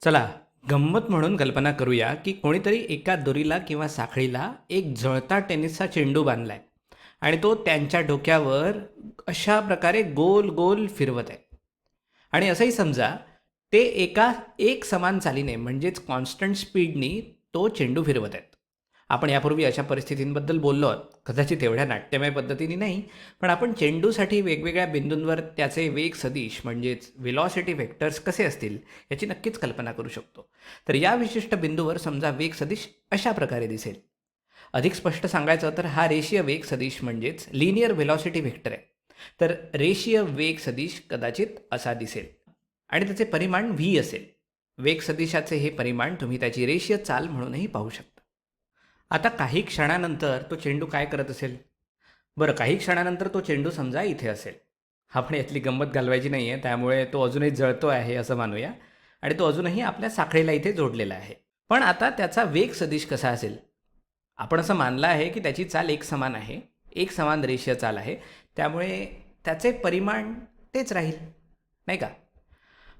चला, गंमत म्हणून कल्पना करूया की कोणीतरी एका दोरीला किंवा साखळीला एक जळता टेनिसचा चेंडू बांधलाय आणि तो त्यांच्या डोक्यावर अशा प्रकारे गोल गोल फिरवत आहे. आणि असंही समजा ते एका एक समान चालीने म्हणजेच कॉन्स्टंट स्पीडनी तो चेंडू फिरवत आहेत. आपण यापूर्वी अशा परिस्थितींबद्दल बोललो आहोत, कदाचित एवढ्या नाट्यमय पद्धतीने नाही, पण आपण चेंडूसाठी वेगवेगळ्या बिंदूंवर त्याचे वेग सदिश म्हणजेच व्हेलॉसिटी व्हेक्टर्स कसे असतील याची नक्कीच कल्पना करू शकतो. तर या विशिष्ट बिंदूवर समजा वेग सदिश अशा प्रकारे दिसेल. अधिक स्पष्ट सांगायचं तर हा रेषीय वेग सदिश म्हणजेच लिनियर व्हेलॉसिटी व्हेक्टर आहे. तर रेषीय वेग सदिश कदाचित असा दिसेल आणि त्याचे परिमाण व्ही असेल. वेग सदिशाचे हे परिमाण तुम्ही त्याची रेषीय चाल म्हणूनही पाहू शकता. आता काही क्षणानंतर तो चेंडू काय करत असेल? बरं, काही क्षणानंतर तो चेंडू समजा इथे असेल. आपण यातली गंमत घालवायची नाही आहे, त्यामुळे तो अजूनही जळतो आहे असं मानूया आणि तो अजूनही आपल्या साखळीला इथे जोडलेला आहे. पण आता त्याचा वेग सदिश कसा असेल? आपण असं मानलं आहे की त्याची चाल एकसमान आहे, एक समान रेषीय चाल आहे, त्यामुळे त्याचे परिमाण तेच राहील, नाही का?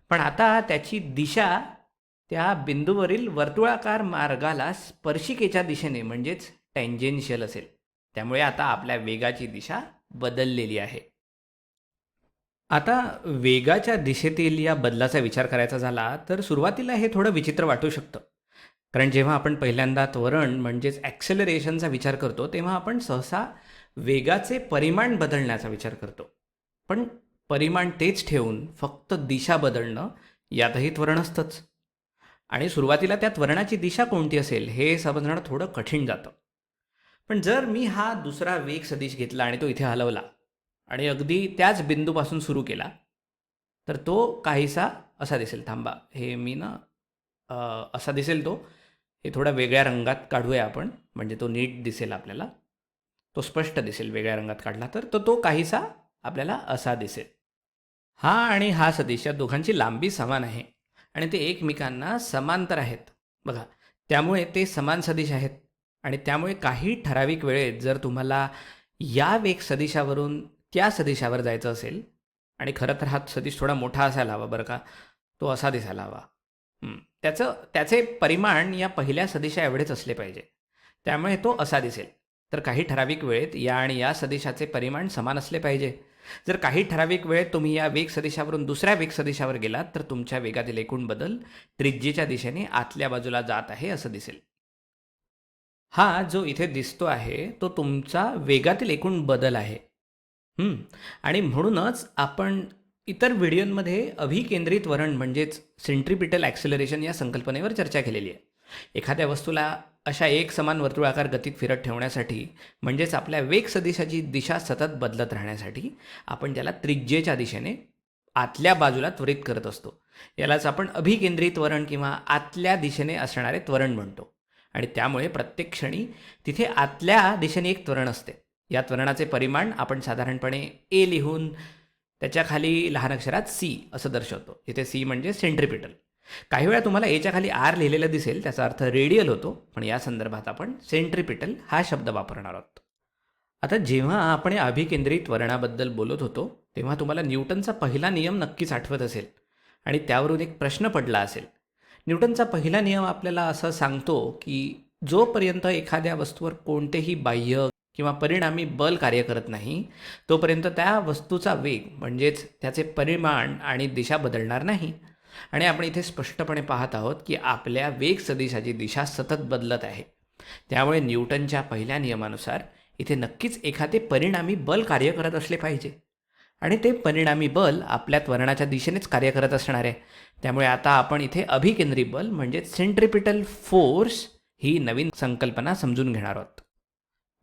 पण आता त्याची दिशा त्या बिंदूवरील वर्तुळाकार मार्गाला स्पर्शिकेच्या दिशेने म्हणजेच टँजेन्शियल असेल. त्यामुळे आता आपल्या वेगाची दिशा बदललेली आहे. आता वेगाच्या दिशेतील या बदलाचा विचार करायचा झाला तर सुरुवातीला हे थोडं विचित्र वाटू शकतं. कारण जेव्हा आपण पहिल्यांदा त्वरण म्हणजेच ॲक्सेलरेशनचा विचार करतो तेव्हा आपण सहसा वेगाचे परिमाण बदलण्याचा विचार करतो. पण परिमाण तेच ठेवून फक्त दिशा बदलणं यातही त्वरण असतंच. आणि सुरुवातीला त्या त्वरणाची दिशा कोणती असेल हे समजणं थोडं कठीण जातं. पण जर मी हा दुसरा वेग सदिश घेतला आणि तो इथे हलवला आणि अगदी त्याच बिंदूपासून सुरू केला, तर तो काहीसा असा दिसेल. थांबा, हे मी ना असा दिसेल तो. हे थोडा वेगळ्या रंगात काढूया आपण, म्हणजे तो नीट दिसेल आपल्याला. तो स्पष्ट दिसेल वेगळ्या रंगात काढला तर. तो काहीसा आपल्याला असा दिसेल. हा आणि हा सदिश या दोघांची लांबी समान आहे आणि ते एकमेकांना समांतर आहेत. बघा, त्यामुळे ते समान सदिश आहेत आणि त्यामुळे काही ठराविक वेळेत जर तुम्हाला या वेग सदिशावरून त्या सदिशावर जायचं असेल आणि खरं तर हा सदिश थोडा मोठा असायला हवा बरं का, तो असा दिसायला हवा. त्याचे परिमाण या पहिल्या सदिशा एवढेच असले पाहिजे. त्यामुळे तो असा दिसेल. तर काही ठराविक वेळेत या आणि या सदिशाचे परिमाण समान असले पाहिजे. जर काही ठराविक वेळेत तुम्ही या वेग सदिशावरून दुसऱ्या वेग सदिशावर गेलात तर तुमच्या वेगातील एकूण बदल त्रिज्येच्या दिशेने आतल्या बाजूला जात आहे असं दिसेल. हा जो इथे दिसतो आहे तो तुमचा वेगातील एकूण बदल आहे. हं. आणि म्हणूनच आपण इतर व्हिडिओंमध्ये अभिकेंद्रित त्वरण म्हणजेच सेंट्रिपिटल ॲक्सेलरेशन या संकल्पनेवर चर्चा केलेली आहे. एखाद्या वस्तूला अशा एक समान वर्तुळाकार गतीत फिरत ठेवण्यासाठी म्हणजेच आपल्या वेग सदिशाची दिशा सतत बदलत राहण्यासाठी आपण त्याला त्रिज्येच्या दिशेने आतल्या बाजूला त्वरित करत असतो. यालाच आपण अभिकेंद्रित त्वरण किंवा आतल्या दिशेने असणारे त्वरण म्हणतो. आणि त्यामुळे प्रत्येक क्षणी तिथे आतल्या दिशेने एक त्वरण असते. या त्वरणाचे परिमाण आपण साधारणपणे ए लिहून त्याच्या खाली लहान अक्षरात सी असं दर्शवतो. इथे सी म्हणजे सेंट्रिपिटल. काही वेळा तुम्हाला एच्या खाली आर लिहिलेलं दिसेल, त्याचा अर्थ रेडियल होतो, पण या संदर्भात आपण सेंट्रिपिटल हा शब्द वापरणार आहोत. आता जेव्हा आपण या अभिकेंद्रित त्वरणाबद्दल बोलत होतो तेव्हा तुम्हाला न्यूटनचा पहिला नियम नक्कीच आठवत असेल आणि त्यावरून एक प्रश्न पडला असेल. न्यूटनचा पहिला नियम आपल्याला असं सांगतो की जोपर्यंत एखाद्या वस्तूवर कोणतेही बाह्य किंवा परिणामी बल कार्य करत नाही तोपर्यंत त्या वस्तूचा वेग म्हणजेच त्याचे परिमाण आणि दिशा बदलणार नाही. आणि आपण इथे स्पष्टपणे पाहत आहोत की आपल्या वेग सदिशाची दिशा सतत बदलत आहे. त्यामुळे न्यूटनच्या पहिल्या नियमानुसार इथे नक्कीच एखादे परिणामी बल कार्य करत असले पाहिजे आणि ते परिणामी बल आपल्या त्वरणाच्या दिशेनेच कार्य करत असणार आहे. त्यामुळे आता आपण इथे अभिकेंद्री बल म्हणजे सेंट्रिपिटल फोर्स ही नवीन संकल्पना समजून घेणार आहोत.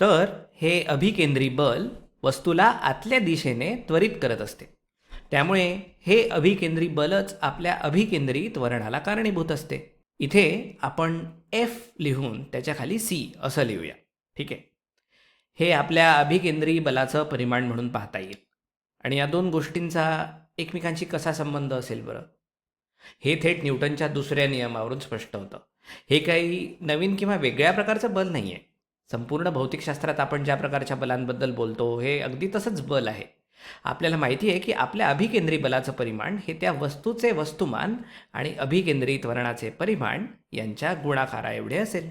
तर हे अभिकेंद्री बल वस्तूला आतल्या दिशेने त्वरित करत असते. त्यामुळे हे अभिकेंद्री बलच आपल्या अभिकेंद्री त्वरणाला कारणीभूत असते. इथे आपण एफ लिहून त्याच्या खाली सी असं लिहूया. ठीक आहे. हे आपल्या अभिकेंद्री बलाचं परिमाण म्हणून पाहता येईल. आणि या दोन गोष्टींचा एकमेकांशी कसा संबंध असेल बरं? हे थेट न्यूटनच्या दुसऱ्या नियमावरून स्पष्ट होतं. हे काही नवीन किंवा वेगळ्या प्रकारचं बल नाही आहे. संपूर्ण भौतिकशास्त्रात आपण ज्या प्रकारच्या बलांबद्दल बोलतो हे अगदी तसंच बल आहे. आपल्याला माहिती आहे की आपल्या अभिकेंद्री बलाचं परिमाण हे त्या वस्तूचे वस्तुमान आणि अभिकेंद्री त्वरणाचे परिमाण यांच्या गुणाकाराएवढे असेल.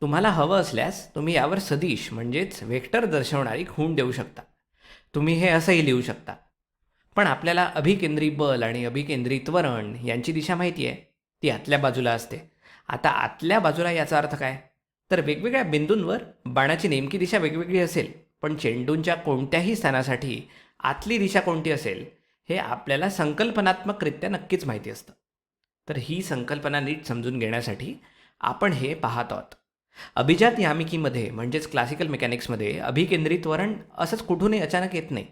तुम्हाला हवं असल्यास तुम्ही यावर सदिश म्हणजेच वेक्टर दर्शवणारी खूण देऊ शकता. तुम्ही हे असंही लिहू शकता. पण आपल्याला अभिकेंद्री बल आणि अभिकेंद्री त्वरण यांची दिशा माहिती आहे. ती आतल्या बाजूला असते. आता आतल्या बाजूला याचा अर्थ काय? तर वेगवेगळ्या बिंदूंवर बाणाची नेमकी दिशा वेगवेगळी असेल, पण चेंडूंच्या कोणत्याही स्थानासाठी आतली दिशा कोणती असेल हे आपल्याला संकल्पनात्मकरित्या नक्कीच माहिती असतं. तर ही संकल्पना नीट समजून घेण्यासाठी आपण हे पाहत आहोत. अभिजात यामिकीमध्ये म्हणजेच क्लासिकल मेकॅनिक्समध्ये अभिकेंद्री त्वरण असंच कुठूनही अचानक येत नाही.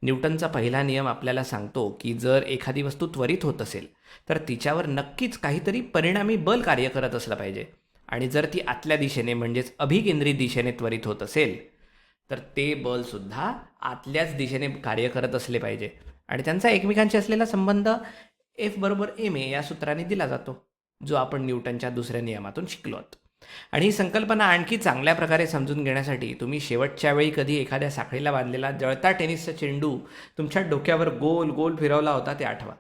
न्यूटनचा पहिला नियम आपल्याला सांगतो की जर एखादी वस्तू त्वरित होत असेल तर तिच्यावर नक्कीच काहीतरी परिणामी बल कार्य करत असलं पाहिजे, आणि जर ती आतल्या दिशेने म्हणजेच अभिकेंद्री दिशेने त्वरित होत असेल तर ते बलसुद्धा आतल्याच दिशेने कार्य करत असले पाहिजे, आणि त्यांचा एकमेकांशी असलेला संबंध एफ बरोबर एम ए या सूत्राने दिला जातो, जो आपण न्यूटनच्या दुसऱ्या नियमातून शिकलो आहोत. आणि ही संकल्पना आणखी चांगल्या प्रकारे समजून घेण्यासाठी तुम्ही शेवटच्या वेळी कधी एखाद्या साखळीला बांधलेला जळता टेनिसचा चेंडू तुमच्या डोक्यावर गोल गोल फिरवला होता ते आठवा.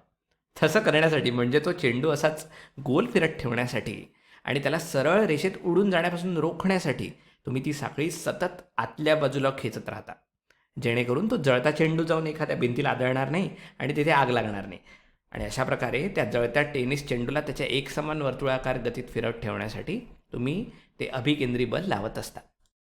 तसं करण्यासाठी म्हणजे तो चेंडू असाच गोल फिरत ठेवण्यासाठी आणि त्याला सरळ रेषेत उडून जाण्यापासून रोखण्यासाठी तुम्ही ती साखळी सतत आतल्या बाजूला खेचत राहता, जेणेकरून तो जळता चेंडू जाऊन एखाद्या भिंतीला आदळणार नाही आणि तिथे आग लागणार नाही. आणि अशा प्रकारे त्या जळत्या टेनिस चेंडूला त्याच्या एकसमान वर्तुळाकार गतीत फिरत ठेवण्यासाठी तुम्ही ते अभिकेंद्री बल लावत असता.